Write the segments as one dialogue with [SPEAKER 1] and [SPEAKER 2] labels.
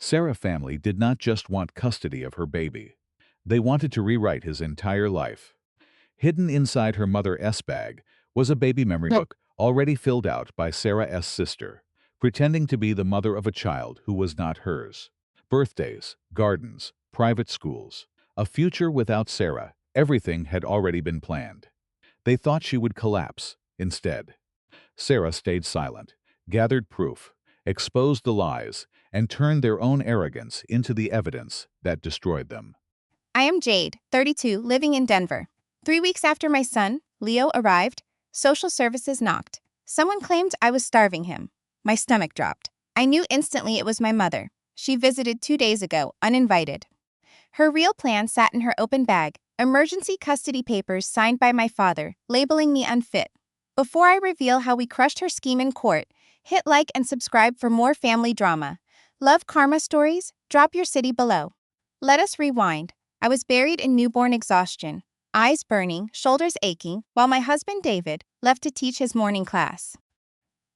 [SPEAKER 1] Sarah family did not just want custody of her baby. They wanted to rewrite his entire life. Hidden inside her Mother S bag was a baby memory book already filled out by Sarah S. sister, pretending to be the mother of a child who was not hers. Birthdays, gardens, private schools, a future without Sarah, everything had already been planned. They thought she would collapse. Instead, Sarah stayed silent, gathered proof, exposed the lies, and turned their own arrogance into the evidence that destroyed them.
[SPEAKER 2] I am Jade, 32, living in Denver. 3 weeks after my son, Leo, arrived, social services knocked. Someone claimed I was starving him. My stomach dropped. I knew instantly it was my mother. She visited 2 days ago, uninvited. Her real plan sat in her open bag, emergency custody papers signed by my father, labeling me unfit. Before I reveal how we crushed her scheme in court, hit like and subscribe for more family drama. Love karma stories? Drop your city below. Let us rewind. I was buried in newborn exhaustion, eyes burning, shoulders aching, while my husband David left to teach his morning class.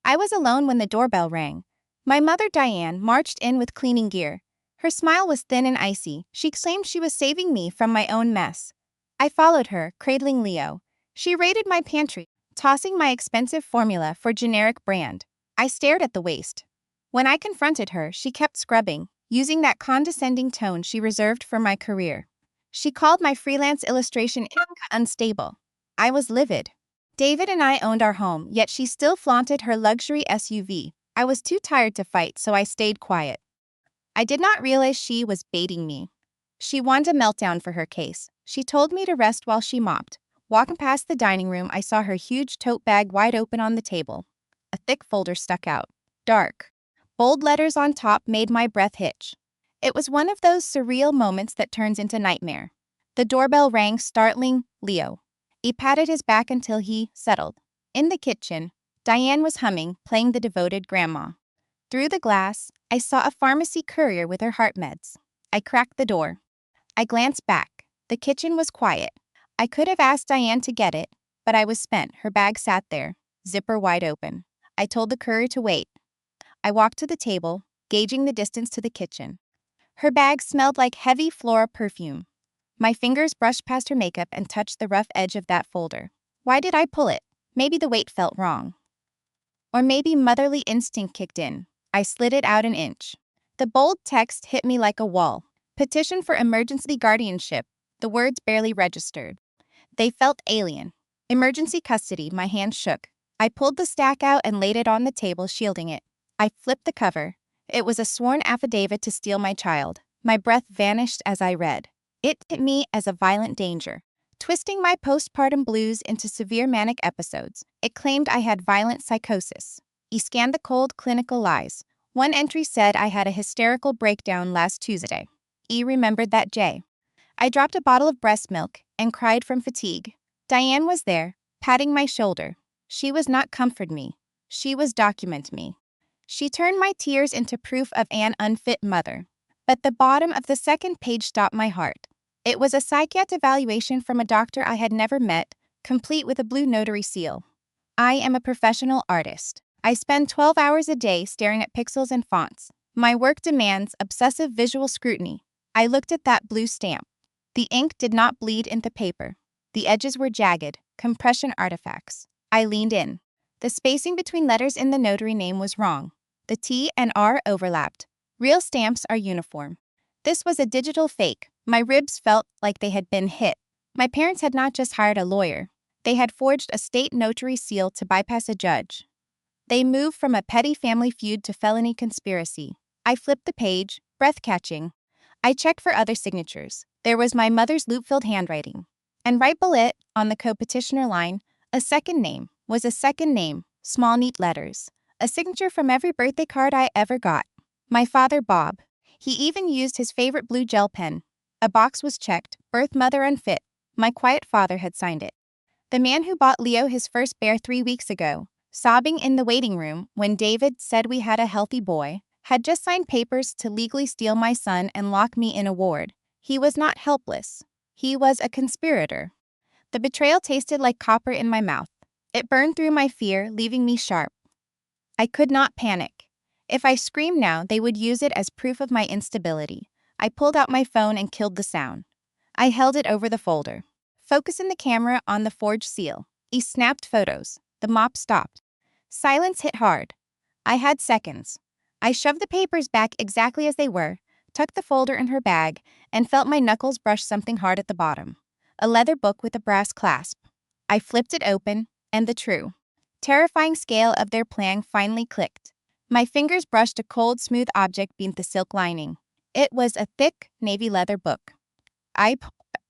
[SPEAKER 2] I was alone when the doorbell rang. My mother Diane marched in with cleaning gear. Her smile was thin and icy. She claimed she was saving me from my own mess. I followed her, cradling Leo. She raided my pantry, tossing my expensive formula for generic brand. I stared at the waste. When I confronted her, she kept scrubbing, using that condescending tone she reserved for my career. She called my freelance illustration ink unstable. I was livid. David and I owned our home, yet she still flaunted her luxury SUV. I was too tired to fight, so I stayed quiet. I did not realize she was baiting me. She wanted a meltdown for her case. She told me to rest while she mopped. Walking past the dining room, I saw her huge tote bag wide open on the table. A thick folder stuck out. Dark. Bold letters on top made my breath hitch. It was one of those surreal moments that turns into nightmare. The doorbell rang, startling Leo. He patted his back until he settled. In the kitchen, Diane was humming, playing the devoted grandma. Through the glass, I saw a pharmacy courier with her heart meds. I cracked the door. I glanced back. The kitchen was quiet. I could have asked Diane to get it, but I was spent. Her bag sat there, zipper wide open. I told the courier to wait. I walked to the table, gauging the distance to the kitchen. Her bag smelled like heavy floral perfume. My fingers brushed past her makeup and touched the rough edge of that folder. Why did I pull it? Maybe the weight felt wrong. Or maybe motherly instinct kicked in. I slid it out an inch. The bold text hit me like a wall. Petition for emergency guardianship. The words barely registered. They felt alien. Emergency custody, my hand shook. I pulled the stack out and laid it on the table, shielding it. I flipped the cover. It was a sworn affidavit to steal my child. My breath vanished as I read. It hit me as a violent danger, twisting my postpartum blues into severe manic episodes. It claimed I had violent psychosis. He scanned the cold clinical lies. One entry said I had a hysterical breakdown last Tuesday. E remembered that J. I dropped a bottle of breast milk and cried from fatigue. Diane was there, patting my shoulder. She was not comfort me. She was document me. She turned my tears into proof of an unfit mother. But the bottom of the second page stopped my heart. It was a psychiatric evaluation from a doctor I had never met, complete with a blue notary seal. I am a professional artist. I spend 12 hours a day staring at pixels and fonts. My work demands obsessive visual scrutiny. I looked at that blue stamp. The ink did not bleed into paper. The edges were jagged, compression artifacts. I leaned in. The spacing between letters in the notary name was wrong. The T and R overlapped. Real stamps are uniform. This was a digital fake. My ribs felt like they had been hit. My parents had not just hired a lawyer. They had forged a state notary seal to bypass a judge. They moved from a petty family feud to felony conspiracy. I flipped the page, breath-catching. I checked for other signatures. There was my mother's loop-filled handwriting. And right below it, on the co-petitioner line, a second name was a second name, small neat letters. A signature from every birthday card I ever got. My father, Bob. He even used his favorite blue gel pen. A box was checked, birth mother unfit. My quiet father had signed it. The man who bought Leo his first bear 3 weeks ago, sobbing in the waiting room when David said we had a healthy boy, had just signed papers to legally steal my son and lock me in a ward. He was not helpless. He was a conspirator. The betrayal tasted like copper in my mouth. It burned through my fear, leaving me sharp. I could not panic. If I screamed now, they would use it as proof of my instability. I pulled out my phone and killed the sound. I held it over the folder. Focusing the camera on the forged seal. He snapped photos. The mop stopped. Silence hit hard. I had seconds. I shoved the papers back exactly as they were, tucked the folder in her bag, and felt my knuckles brush something hard at the bottom. A leather book with a brass clasp. I flipped it open, and the true, terrifying scale of their plan finally clicked. My fingers brushed a cold, smooth object beneath the silk lining. It was a thick, navy leather book. I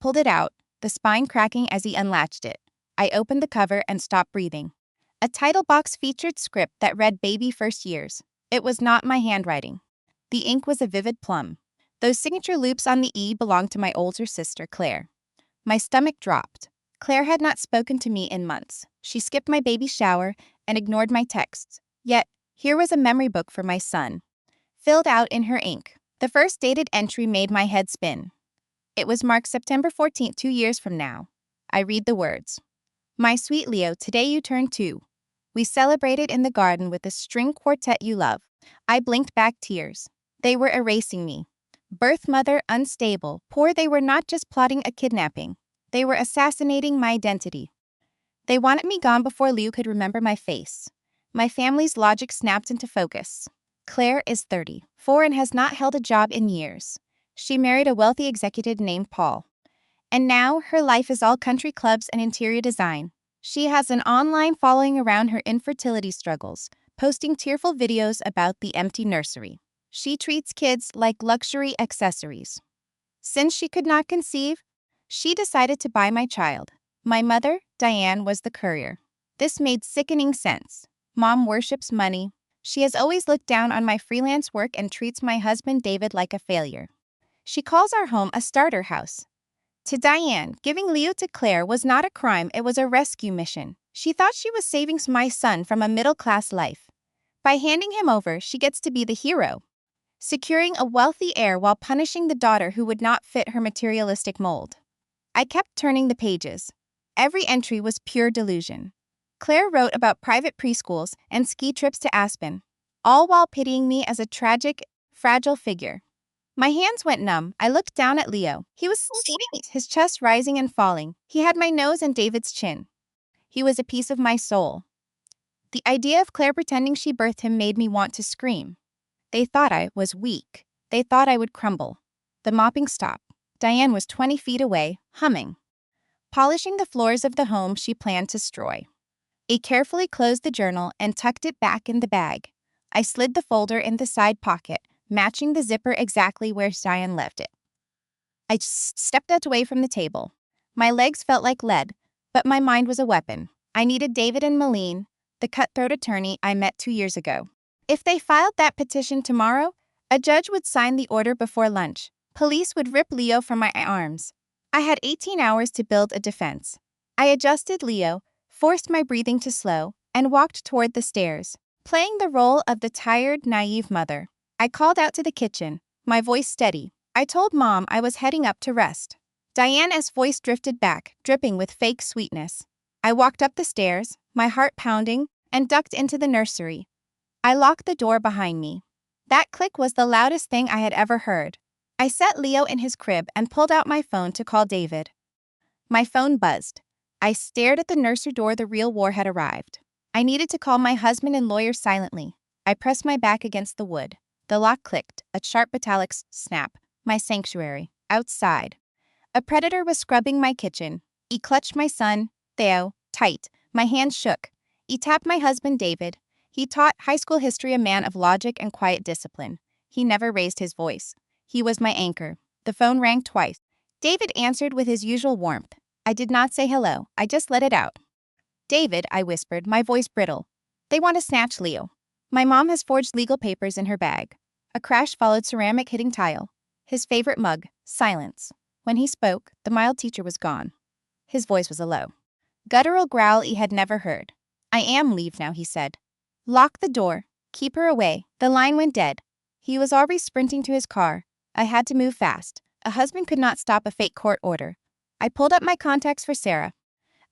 [SPEAKER 2] pulled it out, the spine cracking as he unlatched it. I opened the cover and stopped breathing. A title box featured script that read Baby First Years. It was not my handwriting. The ink was a vivid plum. Those signature loops on the E belonged to my older sister, Claire. My stomach dropped. Claire had not spoken to me in months. She skipped my baby shower and ignored my texts. Yet, here was a memory book for my son, filled out in her ink. The first dated entry made my head spin. It was marked September 14th, 2 years from now. I read the words. My sweet Leo, today you turn 2. We celebrated in the garden with the string quartet you love. I blinked back tears. They were erasing me. Birth mother, unstable, poor. They were not just plotting a kidnapping. They were assassinating my identity. They wanted me gone before Leo could remember my face. My family's logic snapped into focus. Claire is 34 and has not held a job in years. She married a wealthy executive named Paul. And now her life is all country clubs and interior design. She has an online following around her infertility struggles, posting tearful videos about the empty nursery. She treats kids like luxury accessories. Since she could not conceive, she decided to buy my child. My mother, Diane, was the courier. This made sickening sense. Mom worships money. She has always looked down on my freelance work and treats my husband David like a failure. She calls our home a starter house. To Diane, giving Leo to Claire was not a crime, it was a rescue mission. She thought she was saving my son from a middle-class life. By handing him over, she gets to be the hero, securing a wealthy heir while punishing the daughter who would not fit her materialistic mold. I kept turning the pages. Every entry was pure delusion. Claire wrote about private preschools and ski trips to Aspen, all while pitying me as a tragic, fragile figure. My hands went numb. I looked down at Leo. He was sleeping, his chest rising and falling. He had my nose and David's chin. He was a piece of my soul. The idea of Claire pretending she birthed him made me want to scream. They thought I was weak. They thought I would crumble. The mopping stopped. Diane was 20 feet away, humming, polishing the floors of the home she planned to destroy. I carefully closed the journal and tucked it back in the bag. I slid the folder in the side pocket, matching the zipper exactly where Diane left it. I stepped out away from the table. My legs felt like lead, but my mind was a weapon. I needed David and Malene, the cutthroat attorney I met 2 years ago. If they filed that petition tomorrow, a judge would sign the order before lunch. Police would rip Leo from my arms. I had 18 hours to build a defense. I adjusted Leo, forced my breathing to slow, and walked toward the stairs, playing the role of the tired, naive mother. I called out to the kitchen, my voice steady. I told Mom I was heading up to rest. Diana's voice drifted back, dripping with fake sweetness. I walked up the stairs, my heart pounding, and ducked into the nursery. I locked the door behind me. That click was the loudest thing I had ever heard. I set Leo in his crib and pulled out my phone to call David. My phone buzzed. I stared at the nursery door. The real war had arrived. I needed to call my husband and lawyer silently. I pressed my back against the wood. The lock clicked, a sharp metallic snap. My sanctuary. Outside. A predator was scrubbing my kitchen. He clutched my son, Theo, tight. My hands shook. He tapped my husband, David. He taught high school history, a man of logic and quiet discipline. He never raised his voice. He was my anchor. The phone rang twice. David answered with his usual warmth. I did not say hello. I just let it out. David, I whispered, my voice brittle. They want to snatch Leo. My mom has forged legal papers in her bag. A crash followed, ceramic hitting tile. His favorite mug. Silence. When he spoke, the mild teacher was gone. His voice was a low, guttural growl he had never heard. I am leave now, he said. Lock the door. Keep her away. The line went dead. He was already sprinting to his car. I had to move fast. A husband could not stop a fake court order. I pulled up my contacts for Sarah,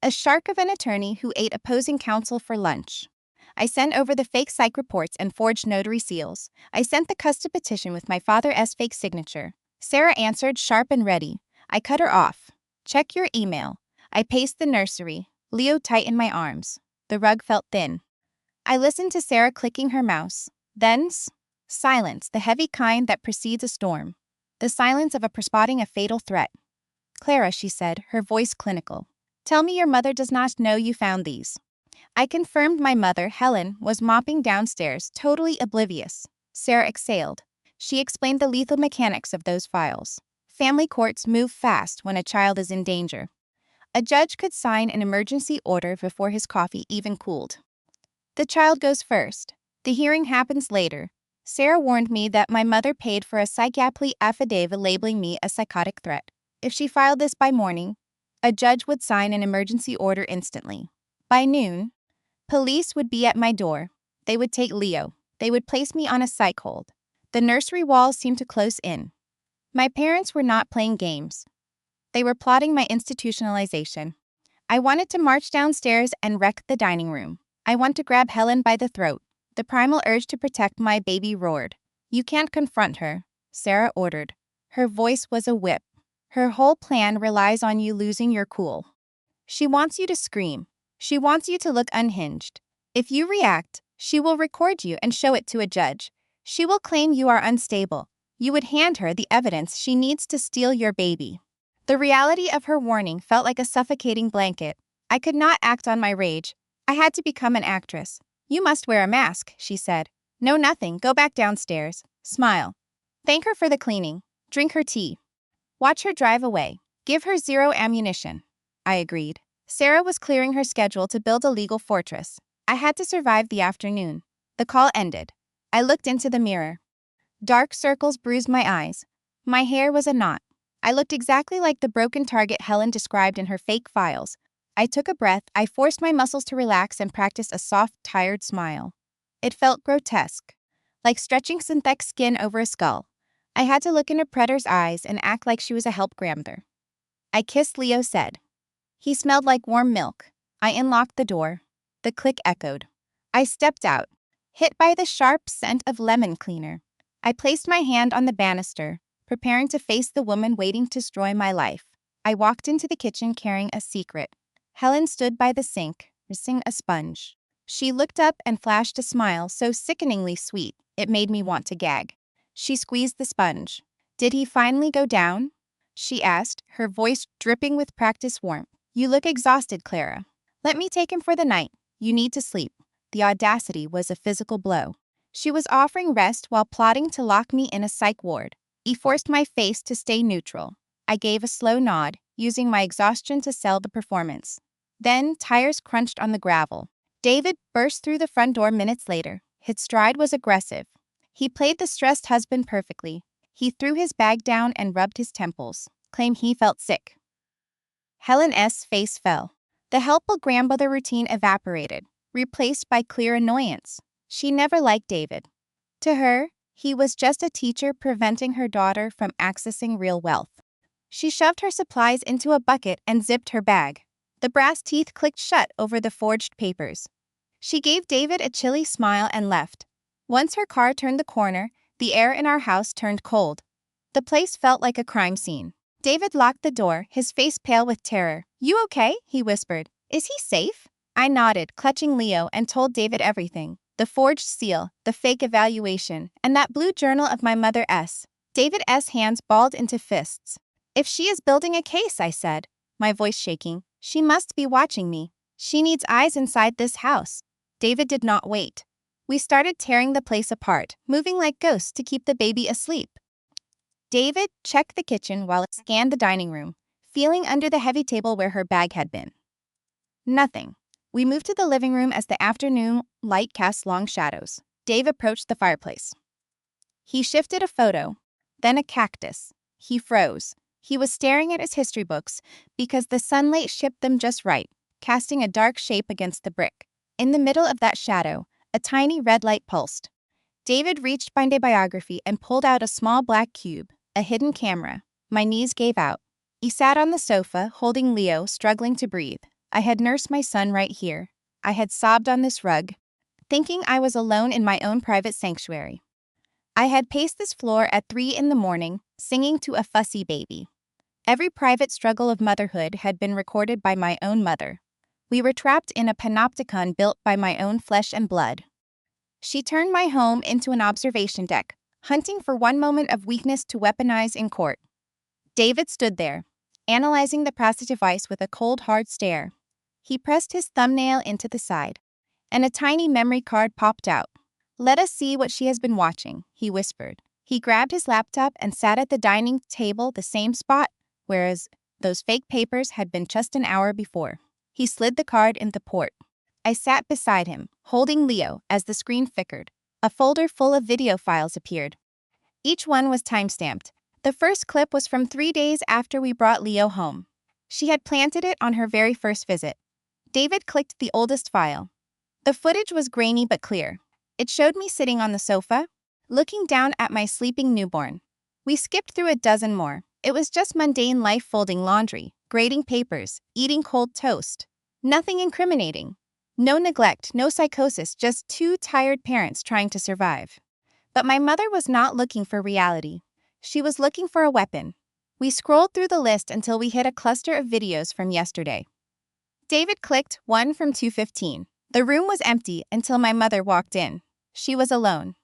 [SPEAKER 2] a shark of an attorney who ate opposing counsel for lunch. I sent over the fake psych reports and forged notary seals. I sent the custody petition with my father's fake signature. Sarah answered, sharp and ready. I cut her off. Check your email. I paced the nursery. Leo tightened my arms. The rug felt thin. I listened to Sarah clicking her mouse. Then, silence, the heavy kind that precedes a storm. The silence of a spotting a fatal threat. Clara, she said, her voice clinical. Tell me your mother does not know you found these. I confirmed my mother, Helen, was mopping downstairs, totally oblivious. Sarah exhaled. She explained the lethal mechanics of those files. Family courts move fast when a child is in danger. A judge could sign an emergency order before his coffee even cooled. The child goes first. The hearing happens later. Sarah warned me that my mother paid for a psychiatry affidavit labeling me a psychotic threat. If she filed this by morning, a judge would sign an emergency order instantly. By noon, police would be at my door. They would take Leo. They would place me on a psych hold. The nursery walls seemed to close in. My parents were not playing games. They were plotting my institutionalization. I wanted to march downstairs and wreck the dining room. I want to grab Helen by the throat. The primal urge to protect my baby roared. You can't confront her, Sarah ordered. Her voice was a whip. Her whole plan relies on you losing your cool. She wants you to scream. She wants you to look unhinged. If you react, she will record you and show it to a judge. She will claim you are unstable. You would hand her the evidence she needs to steal your baby. The reality of her warning felt like a suffocating blanket. I could not act on my rage. I had to become an actress. You must wear a mask, she said. No, nothing. Go back downstairs. Smile. Thank her for the cleaning. Drink her tea. Watch her drive away. Give her zero ammunition. I agreed. Sarah was clearing her schedule to build a legal fortress. I had to survive the afternoon. The call ended. I looked into the mirror. Dark circles bruised my eyes. My hair was a knot. I looked exactly like the broken target Helen described in her fake files. I took a breath, I forced my muscles to relax and practiced a soft, tired smile. It felt grotesque, like stretching synthetic skin over a skull. I had to look into Predator's eyes and act like she was a help grandmother. I kissed, Leo said. He smelled like warm milk. I unlocked the door. The click echoed. I stepped out, hit by the sharp scent of lemon cleaner. I placed my hand on the banister, preparing to face the woman waiting to destroy my life. I walked into the kitchen carrying a secret. Helen stood by the sink, rinsing a sponge. She looked up and flashed a smile so sickeningly sweet, it made me want to gag. She squeezed the sponge. Did he finally go down? She asked, her voice dripping with practiced warmth. You look exhausted, Clara. Let me take him for the night. You need to sleep. The audacity was a physical blow. She was offering rest while plotting to lock me in a psych ward. He forced my face to stay neutral. I gave a slow nod, using my exhaustion to sell the performance. Then, tires crunched on the gravel. David burst through the front door minutes later. His stride was aggressive. He played the stressed husband perfectly. He threw his bag down and rubbed his temples, claiming he felt sick. Helen's face fell. The helpful grandmother routine evaporated, replaced by clear annoyance. She never liked David. To her, he was just a teacher preventing her daughter from accessing real wealth. She shoved her supplies into a bucket and zipped her bag. The brass teeth clicked shut over the forged papers. She gave David a chilly smile and left. Once her car turned the corner, the air in our house turned cold. The place felt like a crime scene. David locked the door, his face pale with terror. You okay? He whispered. Is he safe? I nodded, clutching Leo, and told David everything. The forged seal, the fake evaluation, and that blue journal of my mother S. David's hands balled into fists. If she is building a case, I said, my voice shaking, she must be watching me. She needs eyes inside this house. David did not wait. We started tearing the place apart, moving like ghosts to keep the baby asleep. David checked the kitchen while it scanned the dining room, feeling under the heavy table where her bag had been. Nothing. We moved to the living room as the afternoon light cast long shadows. Dave approached the fireplace. He shifted a photo, then a cactus. He froze. He was staring at his history books because the sunlight shipped them just right, casting a dark shape against the brick. In the middle of that shadow, a tiny red light pulsed. David reached behind a biography and pulled out a small black cube, a hidden camera. My knees gave out. He sat on the sofa, holding Leo, struggling to breathe. I had nursed my son right here. I had sobbed on this rug. thinking I was alone in my own private sanctuary. I had paced this floor at 3 in the morning, singing to a fussy baby. Every private struggle of motherhood had been recorded by my own mother. We were trapped in a panopticon built by my own flesh and blood. She turned my home into an observation deck, hunting for one moment of weakness to weaponize in court. David stood there, analyzing the plastic device with a cold, hard stare. He pressed his thumbnail into the side, and a tiny memory card popped out. "Let us see what she has been watching," he whispered. He grabbed his laptop and sat at the dining table, the same spot, whereas those fake papers had been just an hour before. He slid the card in the port. I sat beside him, holding Leo, as the screen flickered. A folder full of video files appeared. Each one was time-stamped. The first clip was from 3 days after we brought Leo home. She had planted it on her very first visit. David clicked the oldest file. The footage was grainy but clear. It showed me sitting on the sofa, looking down at my sleeping newborn. We skipped through a dozen more. It was just mundane life: folding laundry, grading papers, eating cold toast. Nothing incriminating. No neglect, no psychosis, just two tired parents trying to survive. But my mother was not looking for reality. She was looking for a weapon. We scrolled through the list until we hit a cluster of videos from yesterday. David clicked one from 2:15. The room was empty until my mother walked in. She was alone.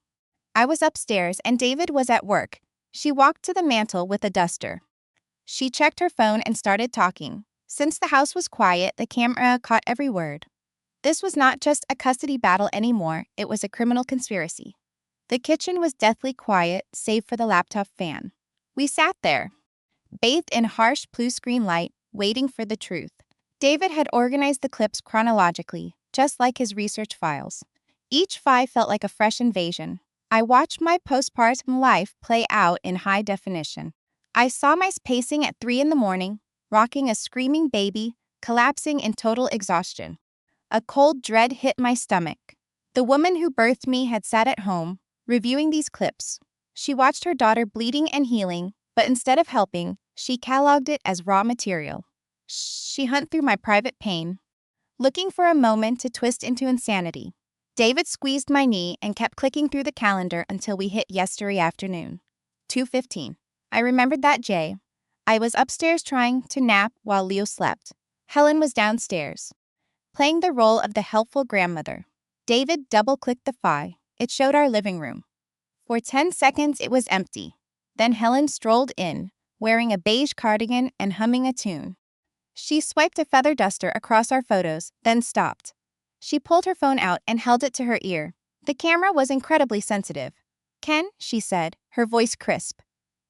[SPEAKER 2] I was upstairs and David was at work. She walked to the mantel with a duster. She checked her phone and started talking. Since the house was quiet, the camera caught every word. This was not just a custody battle anymore, it was a criminal conspiracy. The kitchen was deathly quiet, save for the laptop fan. We sat there, bathed in harsh blue screen light, waiting for the truth. David had organized the clips chronologically, just like his research files. Each file felt like a fresh invasion. I watched my postpartum life play out in high definition. I saw my pacing at 3 in the morning, rocking a screaming baby, collapsing in total exhaustion. A cold dread hit my stomach. The woman who birthed me had sat at home, reviewing these clips. She watched her daughter bleeding and healing, but instead of helping, she cataloged it as raw material. She hunted through my private pain, looking for a moment to twist into insanity. David squeezed my knee and kept clicking through the calendar until we hit yesterday afternoon. 2:15. I remembered that day. I was upstairs trying to nap while Leo slept. Helen was downstairs, playing the role of the helpful grandmother. David double-clicked the file. It showed our living room. For 10 seconds, it was empty. Then Helen strolled in, wearing a beige cardigan and humming a tune. She swiped a feather duster across our photos, then stopped. She pulled her phone out and held it to her ear. The camera was incredibly sensitive. "Ken," she said, her voice crisp.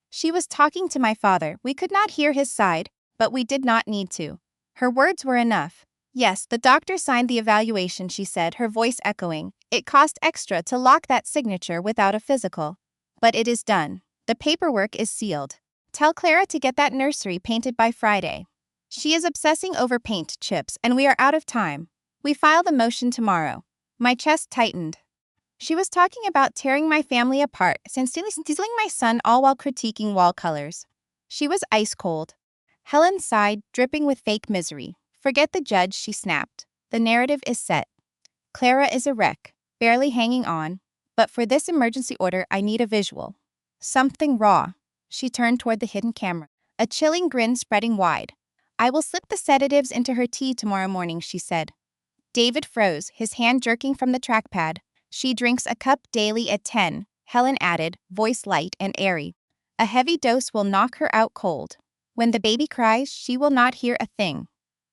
[SPEAKER 2] She was talking to my father. We could not hear his side, but we did not need to. Her words were enough. "Yes, the doctor signed the evaluation," she said, her voice echoing. "It cost extra to lock that signature without a physical. But it is done. The paperwork is sealed. Tell Clara to get that nursery painted by Friday. She is obsessing over paint chips, and we are out of time. We file the motion tomorrow." My chest tightened. She was talking about tearing my family apart, sincerely stealing my son, all while critiquing wall colors. She was ice cold. Helen sighed, dripping with fake misery. "Forget the judge," she snapped. "The narrative is set. Clara is a wreck, barely hanging on. But for this emergency order, I need a visual. Something raw." She turned toward the hidden camera, a chilling grin spreading wide. "I will slip the sedatives into her tea tomorrow morning," she said. David froze, his hand jerking from the trackpad. "She drinks a cup daily at 10, Helen added, voice light and airy. "A heavy dose will knock her out cold. When the baby cries, she will not hear a thing.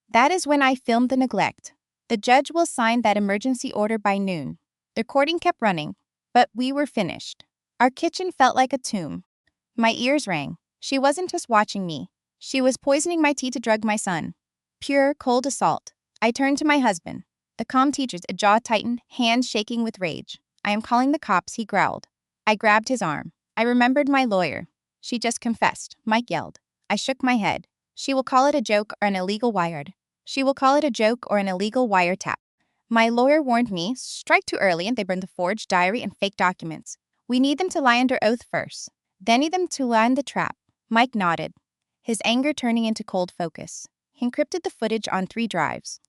[SPEAKER 2] That is when I filmed the neglect. The judge will sign that emergency order by noon." The recording kept running, but we were finished. Our kitchen felt like a tomb. My ears rang. She wasn't just watching me. She was poisoning my tea to drug my son. Pure, cold assault. I turned to my husband. The calm teacher's jaw tightened, hands shaking with rage. "I am calling the cops," he growled. I grabbed his arm. I remembered my lawyer. "She just confessed," Mike yelled. I shook my head. "She will call it a joke or an illegal wired. She will call it a joke or an illegal wiretap. My lawyer warned me, strike too early and they burned the forged diary and fake documents. We need them to lie under oath first. Then need them to line the trap." Mike nodded, his anger turning into cold focus. He encrypted the footage on 3 drives.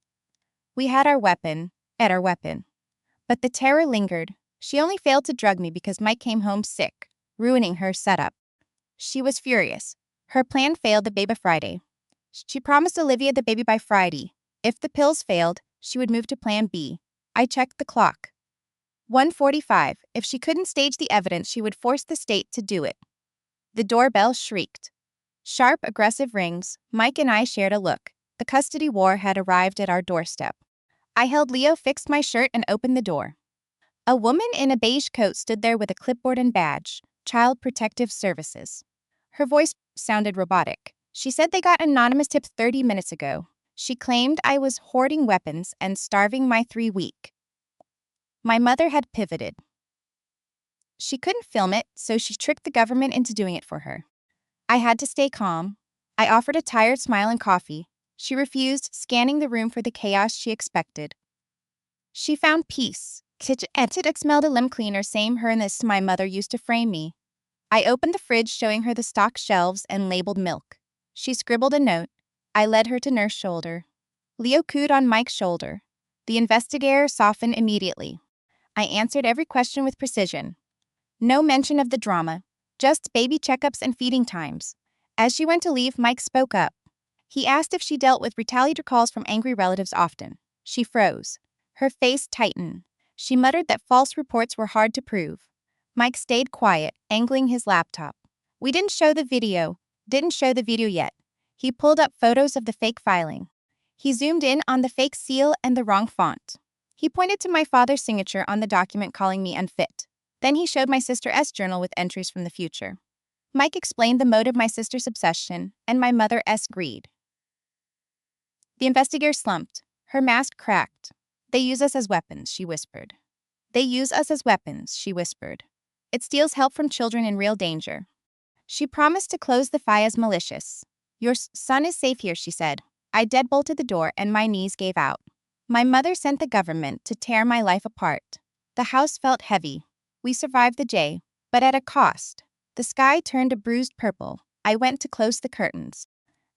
[SPEAKER 2] We had our weapon, at our weapon. But the terror lingered. She only failed to drug me because Mike came home sick, ruining her setup. She was furious. Her plan failed the baby by Friday. She promised Olivia the baby by Friday. If the pills failed, she would move to plan B. I checked the clock. 1:45. If she couldn't stage the evidence, she would force the state to do it. The doorbell shrieked. Sharp, aggressive rings. Mike and I shared a look. The custody war had arrived at our doorstep. I held Leo, fixed my shirt, and opened the door. A woman in a beige coat stood there with a clipboard and badge. Child Protective Services. Her voice sounded robotic. She said they got anonymous tips 30 minutes ago. She claimed I was hoarding weapons and starving my 3-week. My mother had pivoted. She couldn't film it, so she tricked the government into doing it for her. I had to stay calm. I offered a tired smile and coffee. She refused, scanning the room for the chaos she expected. She found peace. It smelled a lime cleaner, same her and this my mother used to frame me. I opened the fridge, showing her the stock shelves and labeled milk. She scribbled a note. I led her to nurse shoulder. Leo cooed on Mike's shoulder. The investigator softened immediately. I answered every question with precision. No mention of the drama, just baby checkups and feeding times. As she went to leave, Mike spoke up. He asked if she dealt with retaliatory calls from angry relatives often. She froze. Her face tightened. She muttered that false reports were hard to prove. Mike stayed quiet, angling his laptop. We didn't show the video yet. He pulled up photos of the fake filing. He zoomed in on the fake seal and the wrong font. He pointed to my father's signature on the document, calling me unfit. Then he showed my sister's journal with entries from the future. Mike explained the motive: my sister's obsession and my mother's greed. The investigator slumped. Her mask cracked. They use us as weapons, she whispered. They use us as weapons, she whispered. It steals help from children in real danger. She promised to close the file as malicious. Your son is safe here, she said. I deadbolted the door and my knees gave out. My mother sent the government to tear my life apart. The house felt heavy. We survived the day, but at a cost. The sky turned a bruised purple. I went to close the curtains.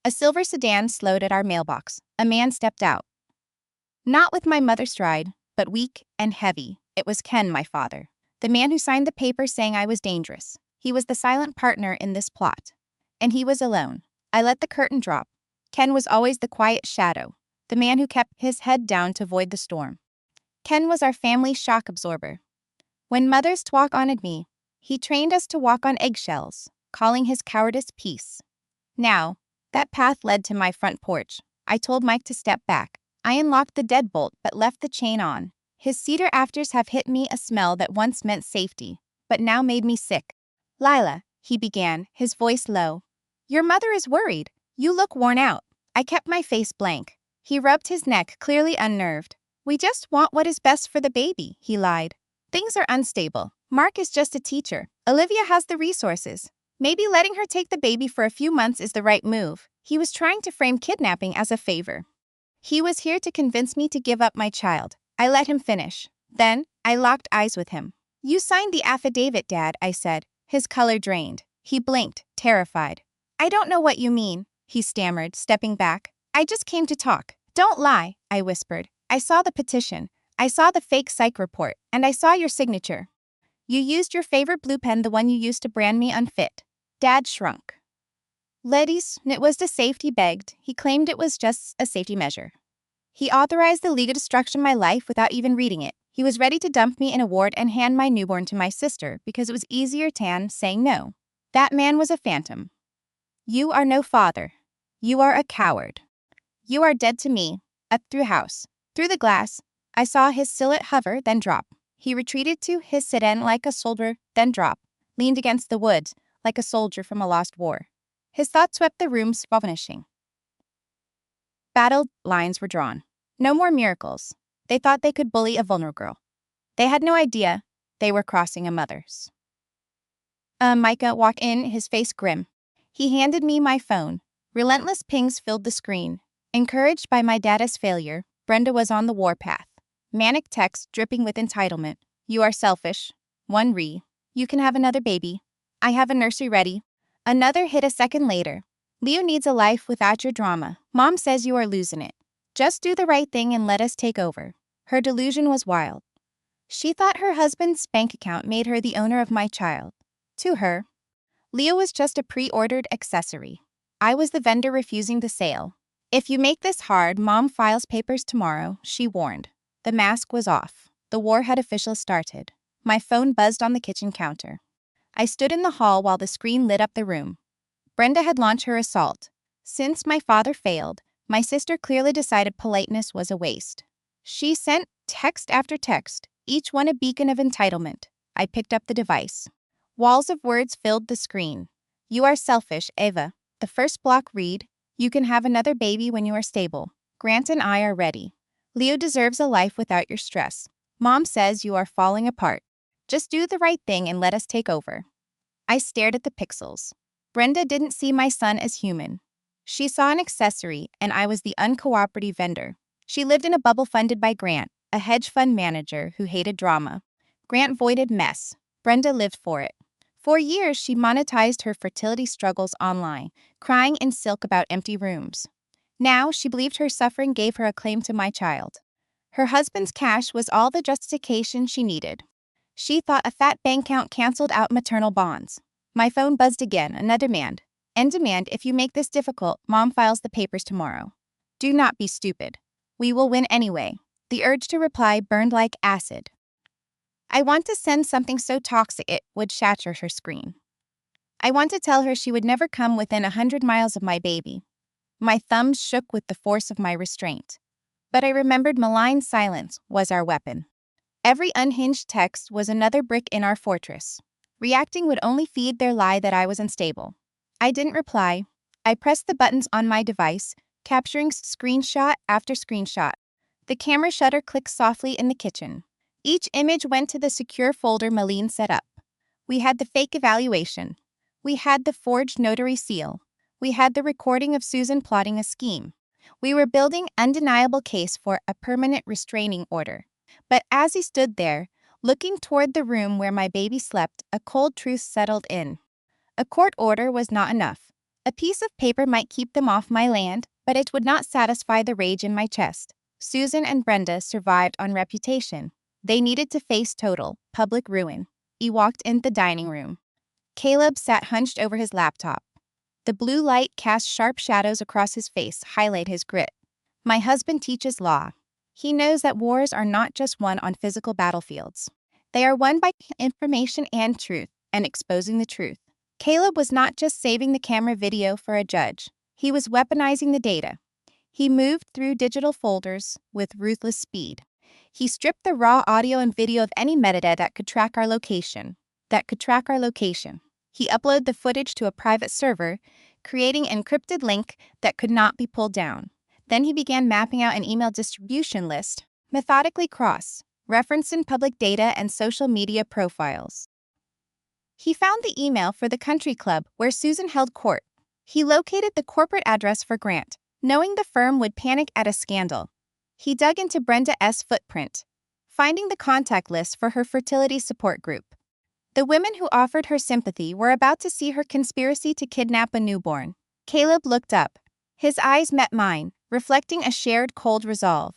[SPEAKER 2] A silver sedan slowed at our mailbox. A man stepped out. Not with my mother's stride, but weak and heavy. It was Ken, my father. The man who signed the paper saying I was dangerous. He was the silent partner in this plot. And he was alone. I let the curtain drop. Ken was always the quiet shadow, the man who kept his head down to avoid the storm. Ken was our family shock absorber. When mothers walk on at me, he trained us to walk on eggshells, calling his cowardice peace. Now, that path led to my front porch. I told Mike to step back. I unlocked the deadbolt but left the chain on. His cedar afters have hit me, a smell that once meant safety, but now made me sick. Lila, he began, his voice low. Your mother is worried. You look worn out. I kept my face blank. He rubbed his neck, clearly unnerved. We just want what is best for the baby, he lied. Things are unstable. Mark is just a teacher. Olivia has the resources. Maybe letting her take the baby for a few months is the right move. He was trying to frame kidnapping as a favor. He was here to convince me to give up my child. I let him finish. Then, I locked eyes with him. You signed the affidavit, Dad, I said. His color drained. He blinked, terrified. I don't know what you mean, he stammered, stepping back. I just came to talk. Don't lie, I whispered. I saw the petition. I saw the fake psych report, and I saw your signature. You used your favorite blue pen, the one you used to brand me unfit. Dad shrunk. Ladies, it was the safety begged. He claimed it was just a safety measure. He authorized the legal destruction of my life without even reading it. He was ready to dump me in a ward and hand my newborn to my sister because it was easier than saying no. That man was a phantom. You are no father. You are a coward. You are dead to me. Up through house. Through the glass, I saw his silhouette hover, then drop. He retreated to his sedan like a soldier, then drop. Leaned against the woods, like a soldier from a lost war. His thoughts swept the room, vanishing. Battle lines were drawn. No more miracles. They thought they could bully a vulnerable girl. They had no idea they were crossing a mother's. Micah walked in, his face grim. He handed me my phone. Relentless pings filled the screen. Encouraged by my data's failure, Brenda was on the warpath. Manic texts dripping with entitlement. You are selfish. One re. You can have another baby. I have a nursery ready. Another hit a second later. Leo needs a life without your drama. Mom says you are losing it. Just do the right thing and let us take over. Her delusion was wild. She thought her husband's bank account made her the owner of my child. To her, Leo was just a pre-ordered accessory. I was the vendor refusing the sale. If you make this hard, Mom files papers tomorrow, she warned. The mask was off. The war had officially started. My phone buzzed on the kitchen counter. I stood in the hall while the screen lit up the room. Brenda had launched her assault. Since my father failed, my sister clearly decided politeness was a waste. She sent text after text, each one a beacon of entitlement. I picked up the device. Walls of words filled the screen. You are selfish, Eva. The first block read, you can have another baby when you are stable. Grant and I are ready. Leo deserves a life without your stress. Mom says you are falling apart. Just do the right thing and let us take over. I stared at the pixels. Brenda didn't see my son as human. She saw an accessory, and I was the uncooperative vendor. She lived in a bubble funded by Grant, a hedge fund manager who hated drama. Grant voided mess. Brenda lived for it. For years, she monetized her fertility struggles online, crying in silk about empty rooms. Now, she believed her suffering gave her a claim to my child. Her husband's cash was all the justification she needed. She thought a fat bank account canceled out maternal bonds. My phone buzzed again, another demand. End demand, if you make this difficult, Mom files the papers tomorrow. Do not be stupid. We will win anyway. The urge to reply burned like acid. I want to send something so toxic it would shatter her screen. I want to tell her she would never come within 100 miles of my baby. My thumbs shook with the force of my restraint. But I remembered malign silence was our weapon. Every unhinged text was another brick in our fortress. Reacting would only feed their lie that I was unstable. I didn't reply. I pressed the buttons on my device, capturing screenshot after screenshot. The camera shutter clicked softly in the kitchen. Each image went to the secure folder Malene set up. We had the fake evaluation. We had the forged notary seal. We had the recording of Susan plotting a scheme. We were building undeniable case for a permanent restraining order. But as he stood there, looking toward the room where my baby slept, a cold truth settled in. A court order was not enough. A piece of paper might keep them off my land, but it would not satisfy the rage in my chest. Susan and Brenda survived on reputation. They needed to face total, public ruin. He walked in the dining room. Caleb sat hunched over his laptop. The blue light cast sharp shadows across his face, highlight his grit. My husband teaches law. He knows that wars are not just won on physical battlefields. They are won by information and truth, and exposing the truth. Caleb was not just saving the camera video for a judge. He was weaponizing the data. He moved through digital folders with ruthless speed. He stripped the raw audio and video of any metadata that could track our location. He uploaded the footage to a private server, creating an encrypted link that could not be pulled down. Then he began mapping out an email distribution list, methodically referencing public data and social media profiles. He found the email for the country club where Susan held court. He located the corporate address for Grant, knowing the firm would panic at a scandal. He dug into Brenda's footprint, finding the contact list for her fertility support group. The women who offered her sympathy were about to see her conspiracy to kidnap a newborn. Caleb looked up. His eyes met mine, reflecting a shared cold resolve.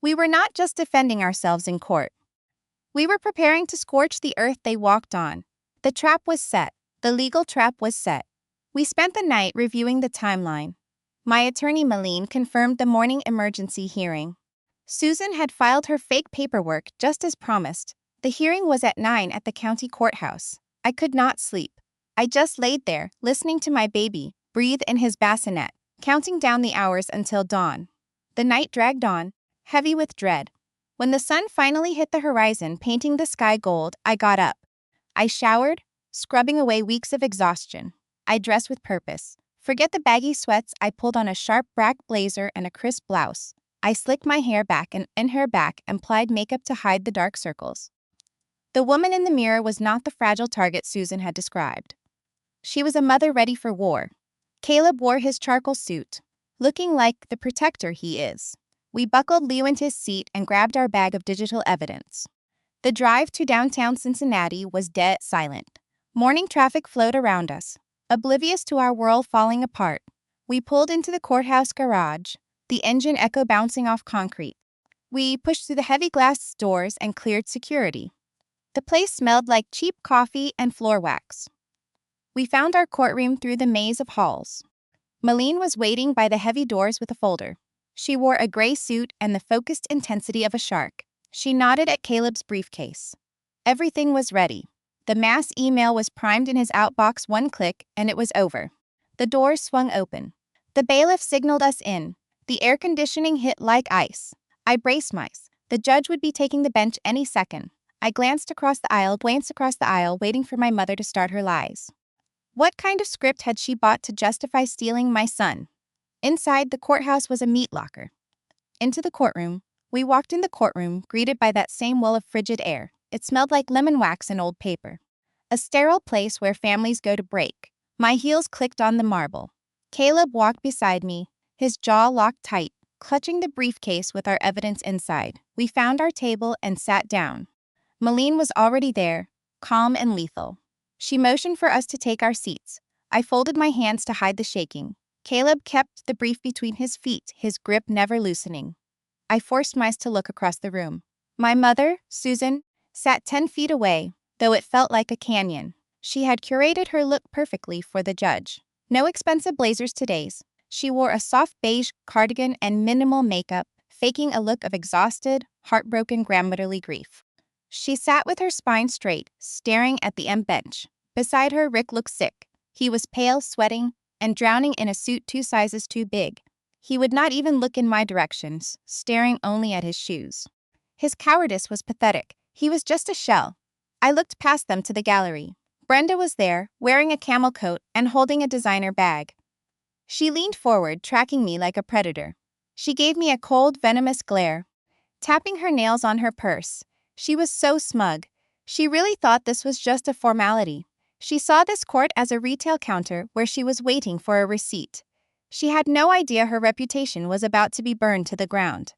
[SPEAKER 2] We were not just defending ourselves in court. We were preparing to scorch the earth they walked on. The trap was set. The legal trap was set. We spent the night reviewing the timeline. My attorney Malene confirmed the morning emergency hearing. Susan had filed her fake paperwork just as promised. The hearing was at 9 at the county courthouse. I could not sleep. I just laid there, listening to my baby breathe in his bassinet, counting down the hours until dawn. The night dragged on, heavy with dread. When the sun finally hit the horizon, painting the sky gold, I got up. I showered, scrubbing away weeks of exhaustion. I dressed with purpose. Forget the baggy sweats, I pulled on a sharp black blazer and a crisp blouse. I slicked my hair back and applied makeup to hide the dark circles. The woman in the mirror was not the fragile target Susan had described. She was a mother ready for war. Caleb wore his charcoal suit, looking like the protector he is. We buckled Leo into his seat and grabbed our bag of digital evidence. The drive to downtown Cincinnati was dead silent. Morning traffic flowed around us, oblivious to our world falling apart. We pulled into the courthouse garage, the engine echo bouncing off concrete. We pushed through the heavy glass doors and cleared security. The place smelled like cheap coffee and floor wax. We found our courtroom through the maze of halls. Malene was waiting by the heavy doors with a folder. She wore a gray suit and the focused intensity of a shark. She nodded at Caleb's briefcase. Everything was ready. The mass email was primed in his outbox, one click, and it was over. The doors swung open. The bailiff signaled us in. The air conditioning hit like ice. I braced myself. The judge would be taking the bench any second. I glanced across the aisle, waiting for my mother to start her lies. What kind of script had she bought to justify stealing my son? Inside the courthouse was a meat locker. Into the courtroom. We walked in the courtroom, greeted by that same well of frigid air. It smelled like lemon wax and old paper. A sterile place where families go to break. My heels clicked on the marble. Caleb walked beside me, his jaw locked tight, clutching the briefcase with our evidence inside. We found our table and sat down. Malene was already there, calm and lethal. She motioned for us to take our seats. I folded my hands to hide the shaking. Caleb kept the brief between his feet, his grip never loosening. I forced myself to look across the room. My mother, Susan, sat 10 feet away, though it felt like a canyon. She had curated her look perfectly for the judge. No expensive blazers today. She wore a soft beige cardigan and minimal makeup, faking a look of exhausted, heartbroken grandmotherly grief. She sat with her spine straight, staring at the bench. Beside her, Rick looked sick. He was pale, sweating, and drowning in a suit 2 sizes too big. He would not even look in my direction, staring only at his shoes. His cowardice was pathetic. He was just a shell. I looked past them to the gallery. Brenda was there, wearing a camel coat and holding a designer bag. She leaned forward, tracking me like a predator. She gave me a cold, venomous glare, tapping her nails on her purse. She was so smug. She really thought this was just a formality. She saw this court as a retail counter where she was waiting for a receipt. She had no idea her reputation was about to be burned to the ground.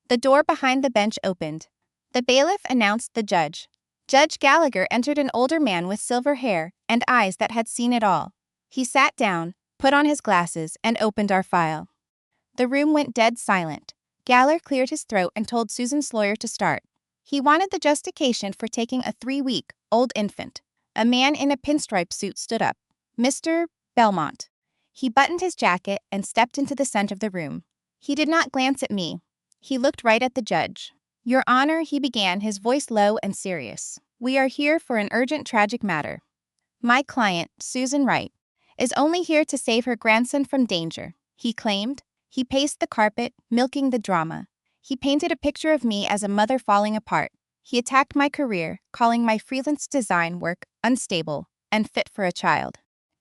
[SPEAKER 2] The door behind the bench opened. The bailiff announced the judge. Judge Gallagher entered, an older man with silver hair and eyes that had seen it all. He sat down, put on his glasses, and opened our file. The room went dead silent. Gallagher cleared his throat and told Susan's lawyer to start. He wanted the justification for taking a 3-week-old infant. A man in a pinstripe suit stood up. Mr. Belmont. He buttoned his jacket and stepped into the center of the room. He did not glance at me. He looked right at the judge. Your Honor, he began, his voice low and serious. We are here for an urgent tragic matter. My client, Susan Wright, is only here to save her grandson from danger, he claimed. He paced the carpet, milking the drama. He painted a picture of me as a mother falling apart. He attacked my career, calling my freelance design work unstable and fit for a child.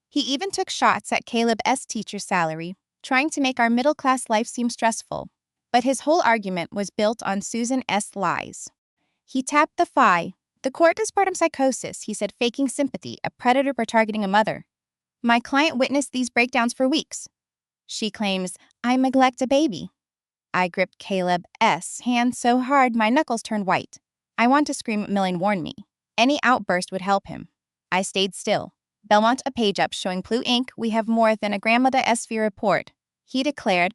[SPEAKER 2] He even took shots at Caleb's teacher salary, trying to make our middle-class life seem stressful. But his whole argument was built on Susan's lies. He tapped the thigh. The court is postpartum psychosis, he said, faking sympathy, a predator for targeting a mother. My client witnessed these breakdowns for weeks. She claims, I neglect a baby. I gripped Caleb's hand so hard my knuckles turned white. I want to scream, Millen warned me. Any outburst would help him. I stayed still. Belmont, a page up showing blue ink, we have more than a grandmother's sphere report. He declared,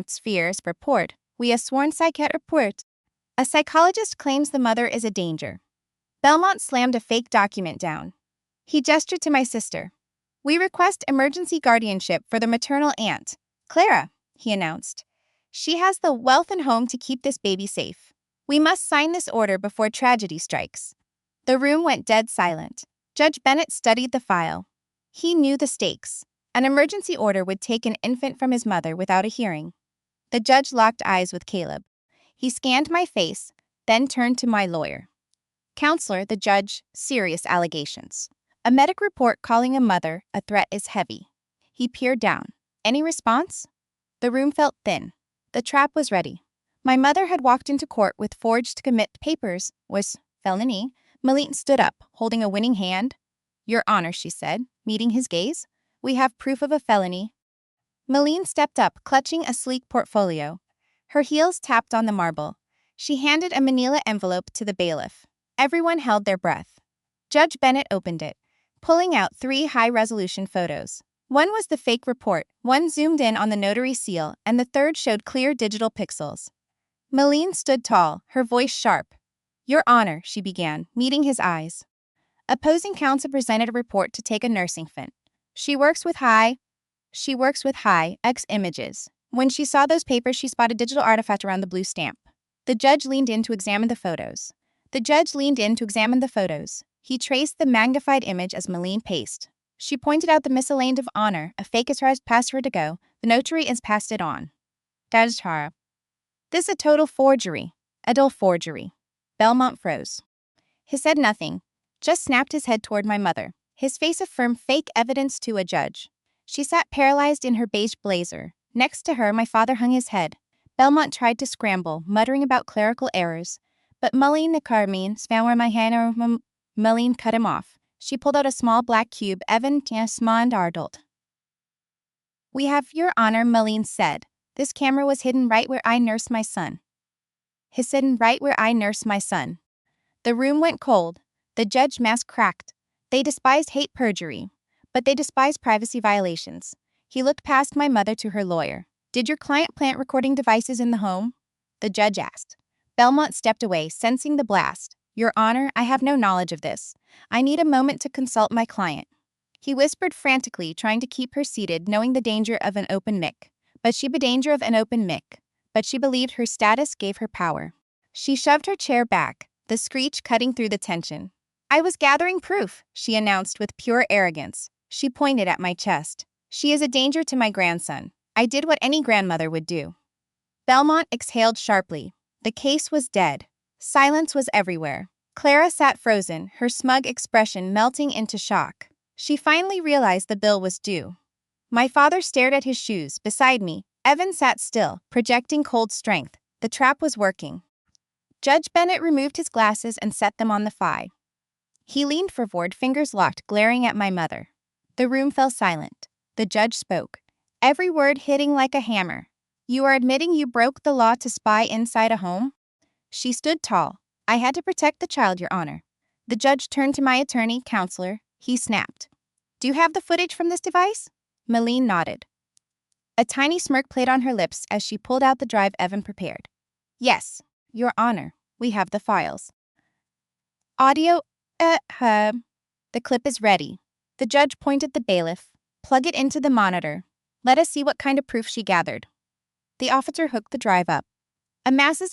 [SPEAKER 2] sphere's report. We a sworn psychiatric report. A psychologist claims the mother is a danger. Belmont slammed a fake document down. He gestured to my sister. We request emergency guardianship for the maternal aunt, Clara, he announced. She has the wealth and home to keep this baby safe. We must sign this order before tragedy strikes. The room went dead silent. Judge Bennett studied the file. He knew the stakes. An emergency order would take an infant from his mother without a hearing. The judge locked eyes with Caleb. He scanned my face, then turned to my lawyer. Counselor, the judge, serious allegations. A medic report calling a mother a threat is heavy. He peered down. Any response? The room felt thin. The trap was ready. My mother had walked into court with forged commit papers, was felony. Malene stood up, holding a winning hand. Your Honor, she said, meeting his gaze. We have proof of a felony. Malene stepped up, clutching a sleek portfolio. Her heels tapped on the marble. She handed a manila envelope to the bailiff. Everyone held their breath. Judge Bennett opened it, pulling out 3 high-resolution photos. One was the fake report, one zoomed in on the notary seal, and the third showed clear digital pixels. Malene stood tall, her voice sharp. Your Honor, she began, meeting his eyes. Opposing counsel presented a report to take a nursing fin. She works with high X images. When she saw those papers, she spotted digital artifact around the blue stamp. The judge leaned in to examine the photos. He traced the magnified image as Malene paced. She pointed out the miscellany of honor, a fake as has passed her to go. The notary has passed it on. That is horror. This is a total forgery. A dull forgery. Belmont froze. He said nothing, just snapped his head toward my mother. His face affirmed fake evidence to a judge. She sat paralyzed in her beige blazer. Next to her, my father hung his head. Belmont tried to scramble, muttering about clerical errors. But Malene cut him off. She pulled out a small black cube. Evan Jasmond Ardult. We have, Your Honor, Malene said. This camera was hidden right where I nursed my son. The room went cold. The judge's mask cracked. They despised hate perjury, but they despised privacy violations. He looked past my mother to her lawyer. Did your client plant recording devices in the home? The judge asked. Belmont stepped away, sensing the blast. Your Honor, I have no knowledge of this. I need a moment to consult my client. He whispered frantically, trying to keep her seated, knowing the danger of an open mic. But she believed her status gave her power. She shoved her chair back, the screech cutting through the tension. I was gathering proof, she announced with pure arrogance. She pointed at my chest. She is a danger to my grandson. I did what any grandmother would do. Belmont exhaled sharply. The case was dead. Silence was everywhere. Clara sat frozen, her smug expression melting into shock. She finally realized the bill was due. My father stared at his shoes. Beside me, Evan sat still, projecting cold strength. The trap was working. Judge Bennett removed his glasses and set them on the file. He leaned forward, fingers locked, glaring at my mother. The room fell silent. The judge spoke, every word hitting like a hammer. You are admitting you broke the law to spy inside a home? She stood tall. I had to protect the child, Your Honor. The judge turned to my attorney, counselor. He snapped. Do you have the footage from this device? Malene nodded. A tiny smirk played on her lips as she pulled out the drive Evan prepared. Yes, Your Honor, we have the files. Audio, The clip is ready. The judge pointed the bailiff. Plug it into the monitor. Let us see what kind of proof she gathered. The officer hooked the drive up. A massive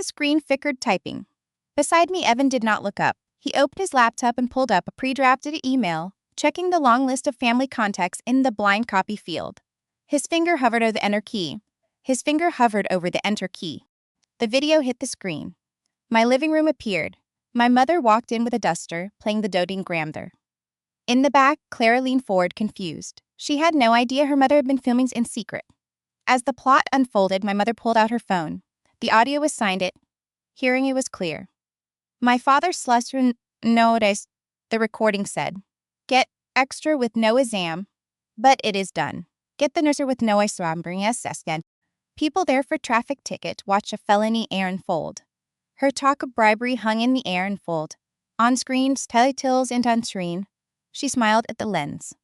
[SPEAKER 2] screen flickered typing. Beside me, Evan did not look up. He opened his laptop and pulled up a pre-drafted email, checking the long list of family contacts in the blind copy field. His finger hovered over the enter key. The video hit the screen. My living room appeared. My mother walked in with a duster, playing the doting grandmother. In the back, Clara leaned forward, confused. She had no idea her mother had been filming in secret. As the plot unfolded, my mother pulled out her phone. The audio was signed it. Hearing it was clear. My father noticed, the recording said. Get extra with no exam, but it is done. Get the nurser with no exam. People there for traffic ticket watch a felony air unfold. Her talk of bribery hung in the air unfold. On screen, teletills and on screen. She smiled at the lens.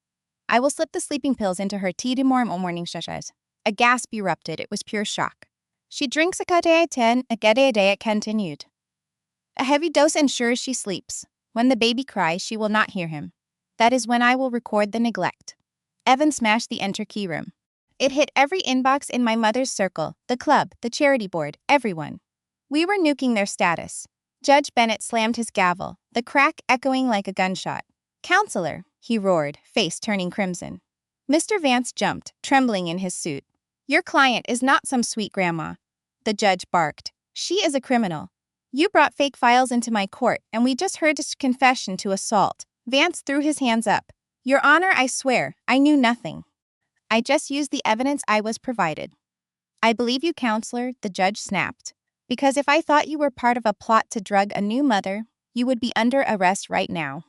[SPEAKER 2] I will slip the sleeping pills into her tea tomorrow morning. A gasp erupted. It was pure shock. She drinks a day a day, it continued. A heavy dose ensures she sleeps. When the baby cries, she will not hear him. That is when I will record the neglect. Evan smashed the enter key room. It hit every inbox in my mother's circle, the club, the charity board, everyone. We were nuking their status. Judge Bennett slammed his gavel, the crack echoing like a gunshot. Counselor, he roared, face turning crimson. Mr. Vance jumped, trembling in his suit. Your client is not some sweet grandma. The judge barked. She is a criminal. You brought fake files into my court, and we just heard his confession to assault. Vance threw his hands up. Your Honor, I swear, I knew nothing. I just used the evidence I was provided. I believe you, counselor, the judge snapped. Because if I thought you were part of a plot to drug a new mother, you would be under arrest right now.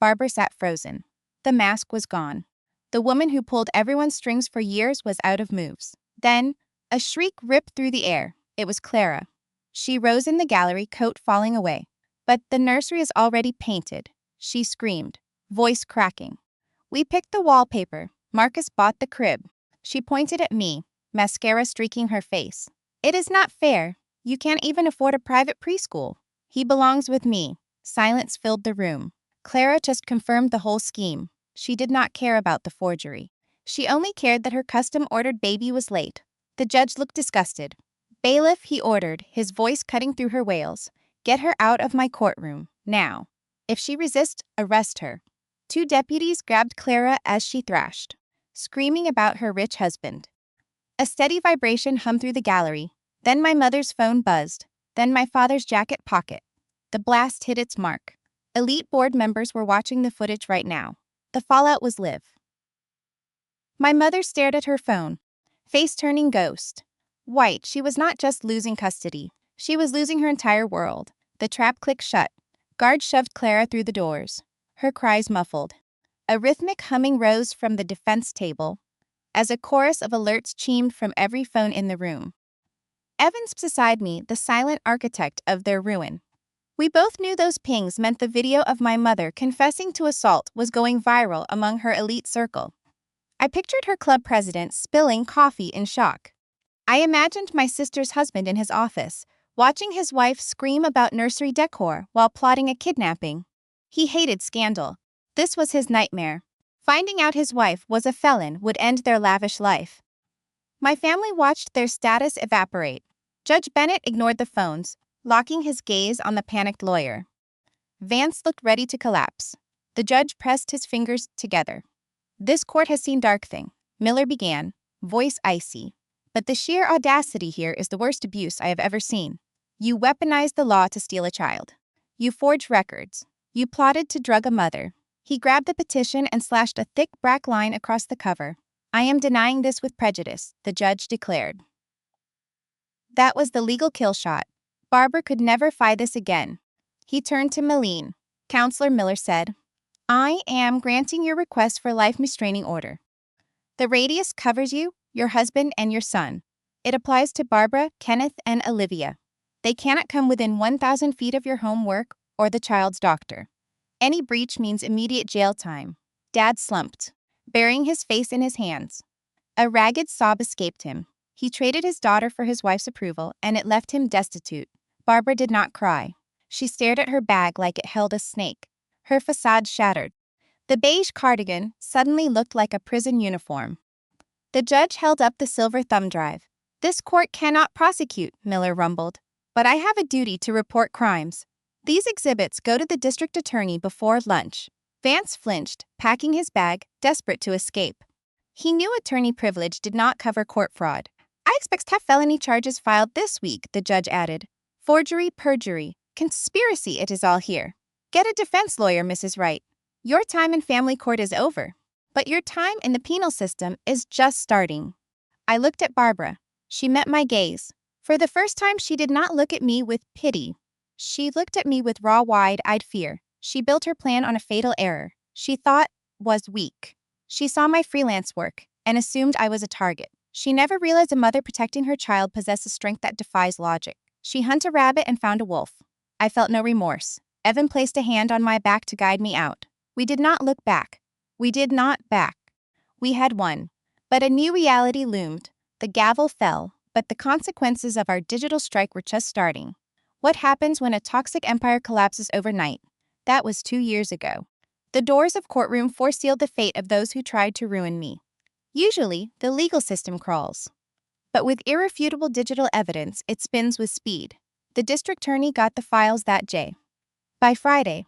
[SPEAKER 2] Barbara sat frozen. The mask was gone. The woman who pulled everyone's strings for years was out of moves. Then, a shriek ripped through the air. It was Clara. She rose in the gallery, coat falling away. But the nursery is already painted, she screamed, voice cracking. We picked the wallpaper. Marcus bought the crib. She pointed at me, mascara streaking her face. It is not fair. You can't even afford a private preschool. He belongs with me. Silence filled the room. Clara just confirmed the whole scheme. She did not care about the forgery. She only cared that her custom-ordered baby was late. The judge looked disgusted. Bailiff, he ordered, his voice cutting through her wails. Get her out of my courtroom, now. If she resists, arrest her. Two deputies grabbed Clara as she thrashed, screaming about her rich husband. A steady vibration hummed through the gallery. Then my mother's phone buzzed. Then my father's jacket pocket. The blast hit its mark. Elite board members were watching the footage right now. The fallout was live. My mother stared at her phone, face turning ghost. White, she was not just losing custody. She was losing her entire world. The trap clicked shut. Guards shoved Clara through the doors. Her cries muffled. A rhythmic humming rose from the defense table as a chorus of alerts chimed from every phone in the room. Evans beside me, the silent architect of their ruin. We both knew those pings meant the video of my mother confessing to assault was going viral among her elite circle. I pictured her club president spilling coffee in shock. I imagined my sister's husband in his office, watching his wife scream about nursery decor while plotting a kidnapping. He hated scandal. This was his nightmare. Finding out his wife was a felon would end their lavish life. My family watched their status evaporate. Judge Bennett ignored the phones, locking his gaze on the panicked lawyer. Vance looked ready to collapse. The judge pressed his fingers together. This court has seen dark thing, Miller began, voice icy. But the sheer audacity here is the worst abuse I have ever seen. You weaponized the law to steal a child. You forged records. You plotted to drug a mother. He grabbed the petition and slashed a thick black line across the cover. I am denying this with prejudice, the judge declared. That was the legal kill shot. Barbara could never fight this again. He turned to Meline. Counselor Miller said, I am granting your request for life restraining order. The radius covers you, your husband, and your son. It applies to Barbara, Kenneth, and Olivia. They cannot come within 1,000 feet of your home work or the child's doctor. Any breach means immediate jail time. Dad slumped, burying his face in his hands. A ragged sob escaped him. He traded his daughter for his wife's approval, and it left him destitute. Barbara did not cry. She stared at her bag like it held a snake. Her facade shattered. The beige cardigan suddenly looked like a prison uniform. The judge held up the silver thumb drive. This court cannot prosecute, Miller rumbled. But I have a duty to report crimes. These exhibits go to the district attorney before lunch. Vance flinched, packing his bag, desperate to escape. He knew attorney privilege did not cover court fraud. I expect to have felony charges filed this week, the judge added. Forgery, perjury, conspiracy, it is all here. Get a defense lawyer, Mrs. Wright. Your time in family court is over. But your time in the penal system is just starting. I looked at Barbara. She met my gaze. For the first time, she did not look at me with pity. She looked at me with raw, wide-eyed fear. She built her plan on a fatal error she thought was weak. She saw my freelance work and assumed I was a target. She never realized a mother protecting her child possesses strength that defies logic. She hunted a rabbit and found a wolf. I felt no remorse. Evan placed a hand on my back to guide me out. We did not look back. We did not back. We had won. But a new reality loomed. The gavel fell, but the consequences of our digital strike were just starting. What happens when a toxic empire collapses overnight? That was 2 years ago. The doors of courtroom foresealed the fate of those who tried to ruin me. Usually, the legal system crawls. But with irrefutable digital evidence, it spins with speed. The district attorney got the files that day. By Friday,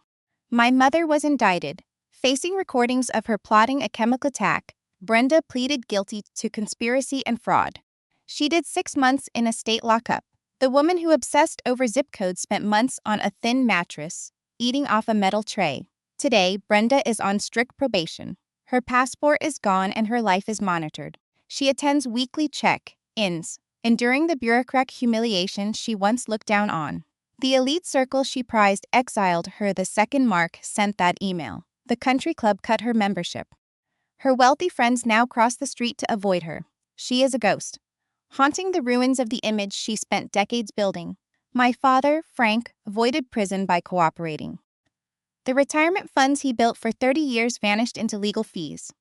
[SPEAKER 2] my mother was indicted. Facing recordings of her plotting a chemical attack, Brenda pleaded guilty to conspiracy and fraud. She did 6 months in a state lockup. The woman who obsessed over zip codes spent months on a thin mattress, eating off a metal tray. Today, Brenda is on strict probation. Her passport is gone and her life is monitored. She attends weekly check-ins, enduring the bureaucratic humiliation she once looked down on. The elite circle she prized exiled her the second Mark sent that email. The country club cut her membership. Her wealthy friends now cross the street to avoid her. She is a ghost, haunting the ruins of the image she spent decades building. My father, Frank, avoided prison by cooperating. The retirement funds he built for 30 years vanished into legal fees.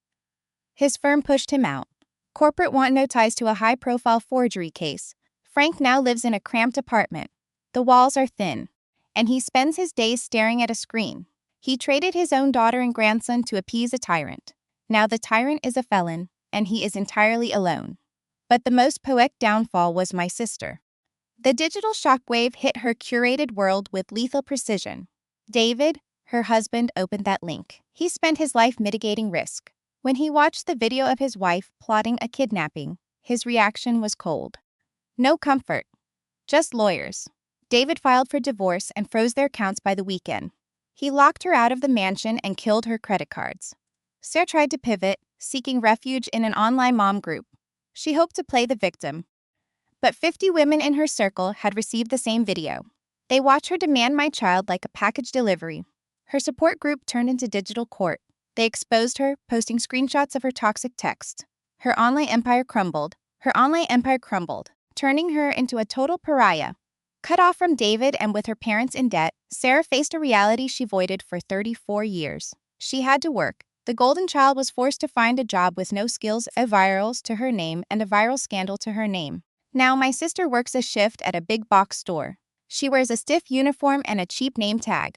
[SPEAKER 2] His firm pushed him out. Corporate want no ties to a high-profile forgery case. Frank now lives in a cramped apartment. The walls are thin, and he spends his days staring at a screen. He traded his own daughter and grandson to appease a tyrant. Now the tyrant is a felon, and he is entirely alone. But the most poetic downfall was my sister. The digital shockwave hit her curated world with lethal precision. David, her husband, opened that link. He spent his life mitigating risk. When he watched the video of his wife plotting a kidnapping, his reaction was cold. No comfort, just lawyers. David filed for divorce and froze their accounts by the weekend. He locked her out of the mansion and killed her credit cards. Sarah tried to pivot, seeking refuge in an online mom group. She hoped to play the victim. But 50 women in her circle had received the same video. They watched her demand my child like a package delivery. Her support group turned into digital court. They exposed her, posting screenshots of her toxic text. Her online empire crumbled, turning her into a total pariah. Cut off from David and with her parents in debt, Sarah faced a reality she avoided for 34 years. She had to work. The golden child was forced to find a job with no skills, a virals to her name, and a viral scandal to her name. Now my sister works a shift at a big box store. She wears a stiff uniform and a cheap name tag.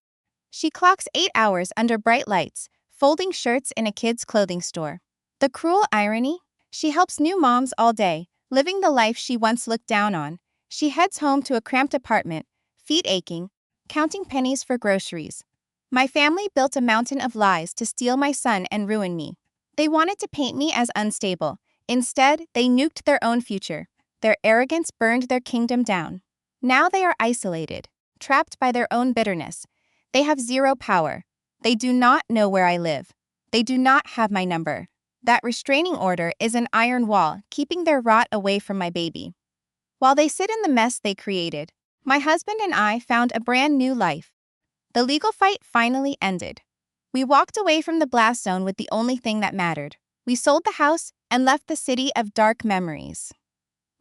[SPEAKER 2] She clocks 8 hours under bright lights, folding shirts in a kid's clothing store. The cruel irony? She helps new moms all day, living the life she once looked down on. She heads home to a cramped apartment, feet aching, counting pennies for groceries. My family built a mountain of lies to steal my son and ruin me. They wanted to paint me as unstable. Instead, they nuked their own future. Their arrogance burned their kingdom down. Now they are isolated, trapped by their own bitterness. They have zero power. They do not know where I live. They do not have my number. That restraining order is an iron wall, keeping their rot away from my baby. While they sit in the mess they created, my husband and I found a brand new life. The legal fight finally ended. We walked away from the blast zone with the only thing that mattered. We sold the house and left the city of dark memories.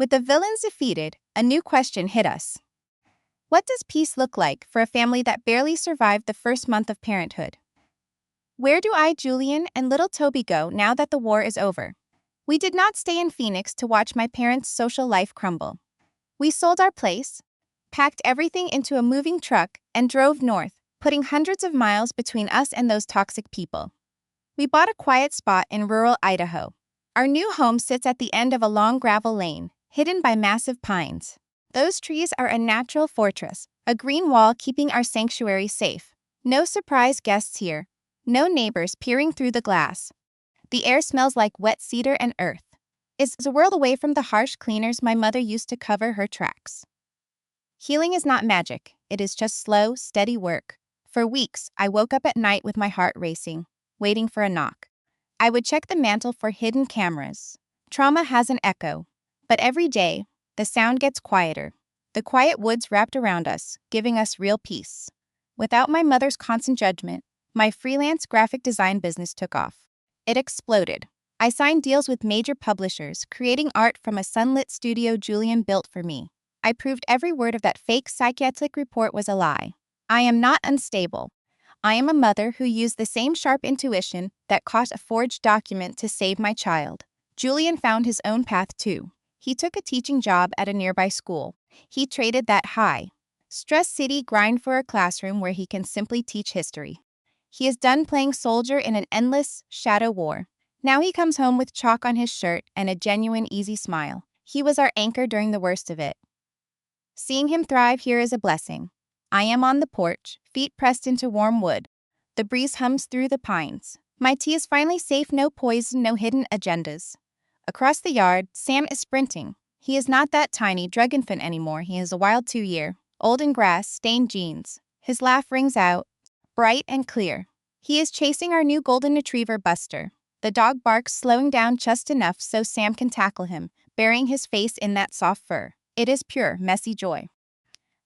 [SPEAKER 2] With the villains defeated, a new question hit us. What does peace look like for a family that barely survived the first month of parenthood? Where do I, Julian, and little Toby go now that the war is over? We did not stay in Phoenix to watch my parents' social life crumble. We sold our place, packed everything into a moving truck, and drove north, putting hundreds of miles between us and those toxic people. We bought a quiet spot in rural Idaho. Our new home sits at the end of a long gravel lane, hidden by massive pines. Those trees are a natural fortress, a green wall keeping our sanctuary safe. No surprise guests here. No neighbors peering through the glass. The air smells like wet cedar and earth. It's a world away from the harsh cleaners my mother used to cover her tracks. Healing is not magic. It is just slow, steady work. For weeks, I woke up at night with my heart racing, waiting for a knock. I would check the mantle for hidden cameras. Trauma has an echo. But every day, the sound gets quieter. The quiet woods wrapped around us, giving us real peace. Without my mother's constant judgment, my freelance graphic design business took off. It exploded. I signed deals with major publishers, creating art from a sunlit studio Julian built for me. I proved every word of that fake psychiatric report was a lie. I am not unstable. I am a mother who used the same sharp intuition that caught a forged document to save my child. Julian found his own path too. He took a teaching job at a nearby school. He traded that high-stress city grind for a classroom where he can simply teach history. He is done playing soldier in an endless shadow war. Now he comes home with chalk on his shirt and a genuine easy smile. He was our anchor during the worst of it. Seeing him thrive here is a blessing. I am on the porch, feet pressed into warm wood. The breeze hums through the pines. My tea is finally safe, no poison, no hidden agendas. Across the yard, Sam is sprinting. He is not that tiny drug infant anymore. He is a wild 2-year-old in grass, stained jeans. His laugh rings out, bright and clear. He is chasing our new golden retriever, Buster. The dog barks, slowing down just enough so Sam can tackle him, burying his face in that soft fur. It is pure, messy joy.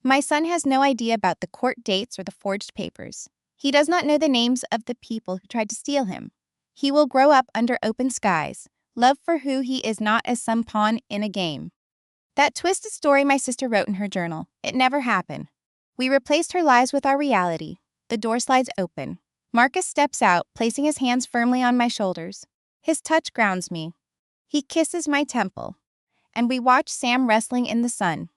[SPEAKER 2] My son has no idea about the court dates or the forged papers. He does not know the names of the people who tried to steal him. He will grow up under open skies, love for who he is, not as some pawn in a game. That twisted story my sister wrote in her journal, it never happened. We replaced her lies with our reality. The door slides open. Marcus steps out, placing his hands firmly on my shoulders. His touch grounds me. He kisses my temple. and we watch Sam wrestling in the sun.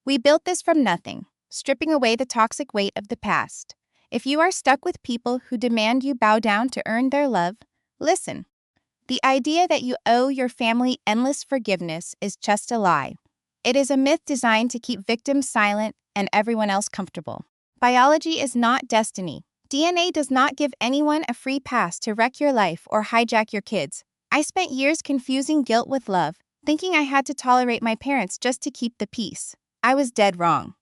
[SPEAKER 2] We built this from nothing, stripping away the toxic weight of the past. If you are stuck with people who demand you bow down to earn their love, listen. The idea that you owe your family endless forgiveness is just a lie. It is a myth designed to keep victims silent and everyone else comfortable. Biology is not destiny. DNA does not give anyone a free pass to wreck your life or hijack your kids. I spent years confusing guilt with love, thinking I had to tolerate my parents just to keep the peace. I was dead wrong.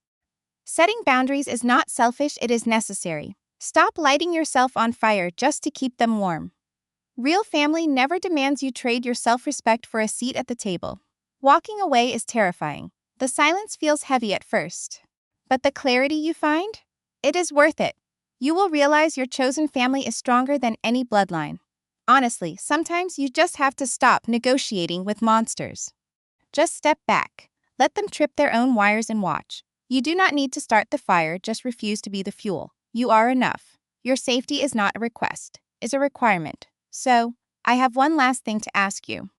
[SPEAKER 2] Setting boundaries is not selfish, it is necessary. Stop lighting yourself on fire just to keep them warm. Real family never demands you trade your self-respect for a seat at the table. Walking away is terrifying. The silence feels heavy at first. But the clarity you find? It is worth it. You will realize your chosen family is stronger than any bloodline. Honestly, sometimes you just have to stop negotiating with monsters. Just step back. Let them trip their own wires and watch. You do not need to start the fire, just refuse to be the fuel. You are enough. Your safety is not a request, it's a requirement. So, I have one last thing to ask you.